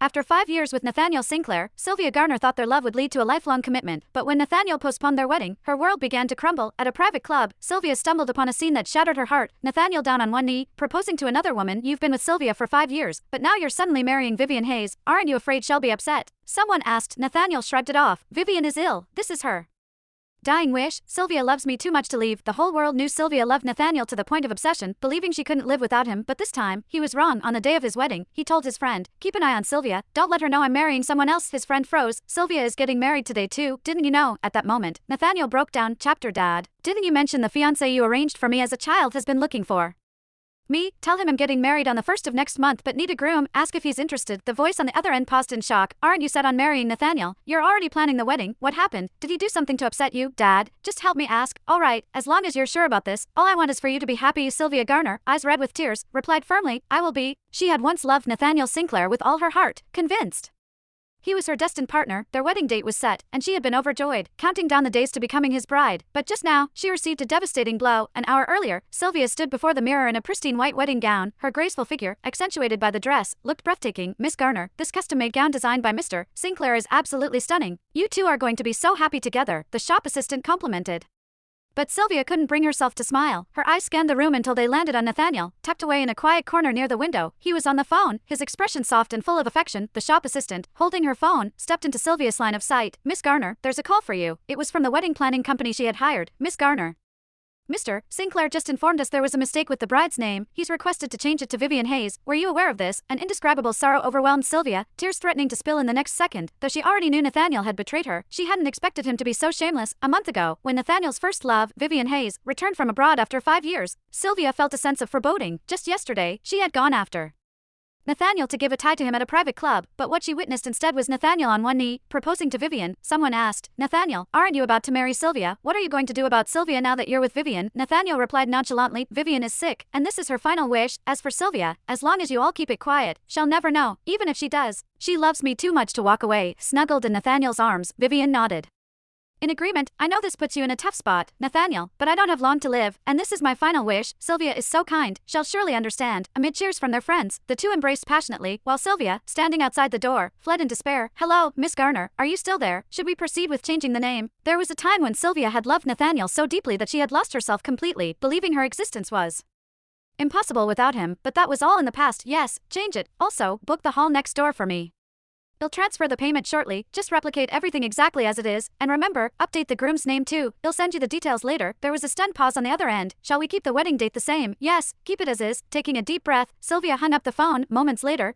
After 5 years with Nathaniel Sinclair, Sylvia Garner thought their love would lead to a lifelong commitment, but when Nathaniel postponed their wedding, her world began to crumble. At a private club, Sylvia stumbled upon a scene that shattered her heart. Nathaniel down on one knee, proposing to another woman. You've been with Sylvia for 5 years, but now you're suddenly marrying Vivian Hayes. Aren't you afraid she'll be upset? Someone asked. Nathaniel shrugged it off. Vivian is ill. This is her dying wish. Sylvia loves me too much to leave. The whole world knew Sylvia loved Nathaniel to the point of obsession, believing she couldn't live without him, but this time, he was wrong. On the day of his wedding, he told his friend, keep an eye on Sylvia, don't let her know I'm marrying someone else. His friend froze. Sylvia is getting married today too, didn't you know? At that moment, Nathaniel broke down. Chapter Dad, didn't you mention the fiancé you arranged for me as a child has been looking for me? Tell him I'm getting married on the 1st of next month but need a groom. Ask if he's interested. The voice on the other end paused in shock. Aren't you set on marrying Nathaniel? You're already planning the wedding. What happened? Did he do something to upset you? Dad, just help me ask. Alright, as long as you're sure about this, all I want is for you to be happy. Sylvia Garner, eyes red with tears, replied firmly, I will be. She had once loved Nathaniel Sinclair with all her heart, convinced he was her destined partner. Their wedding date was set, and she had been overjoyed, counting down the days to becoming his bride. But just now, she received a devastating blow. An hour earlier, Sylvia stood before the mirror in a pristine white wedding gown. Her graceful figure, accentuated by the dress, looked breathtaking. Miss Garner, this custom-made gown designed by Mr. Sinclair is absolutely stunning. You two are going to be so happy together, the shop assistant complimented. But Sylvia couldn't bring herself to smile. Her eyes scanned the room until they landed on Nathaniel, tucked away in a quiet corner near the window. He was on the phone, his expression soft and full of affection. The shop assistant, holding her phone, stepped into Sylvia's line of sight. Miss Garner, there's a call for you. It was from the wedding planning company she had hired. Miss Garner, Mr. Sinclair just informed us there was a mistake with the bride's name. He's requested to change it to Vivian Hayes. Were you aware of this? An indescribable sorrow overwhelmed Sylvia, tears threatening to spill in the next second. Though she already knew Nathaniel had betrayed her, she hadn't expected him to be so shameless. A month ago, when Nathaniel's first love, Vivian Hayes, returned from abroad after 5 years, Sylvia felt a sense of foreboding. Just yesterday, she had gone after Nathaniel to give a tie to him at a private club, but what she witnessed instead was Nathaniel on one knee, proposing to Vivian. Someone asked, Nathaniel, aren't you about to marry Sylvia? What are you going to do about Sylvia now that you're with Vivian? Nathaniel replied nonchalantly, Vivian is sick, and this is her final wish. As for Sylvia, as long as you all keep it quiet, she'll never know, even if she does. She loves me too much to walk away. Snuggled in Nathaniel's arms, Vivian nodded. In agreement. I know this puts you in a tough spot, Nathaniel, but I don't have long to live, and this is my final wish. Sylvia is so kind, she'll surely understand. Amid cheers from their friends, the two embraced passionately, while Sylvia, standing outside the door, fled in despair. Hello, Miss Garner, are you still there? Should we proceed with changing the name? There was a time when Sylvia had loved Nathaniel so deeply that she had lost herself completely, believing her existence was impossible without him, but that was all in the past. Yes, change it. Also, book the hall next door for me. He'll transfer the payment shortly, just replicate everything exactly as it is, and remember, update the groom's name too. He'll send you the details later. There was a stunned pause on the other end. Shall we keep the wedding date the same? Yes, keep it as is. Taking a deep breath, Sylvia hung up the phone. Moments later,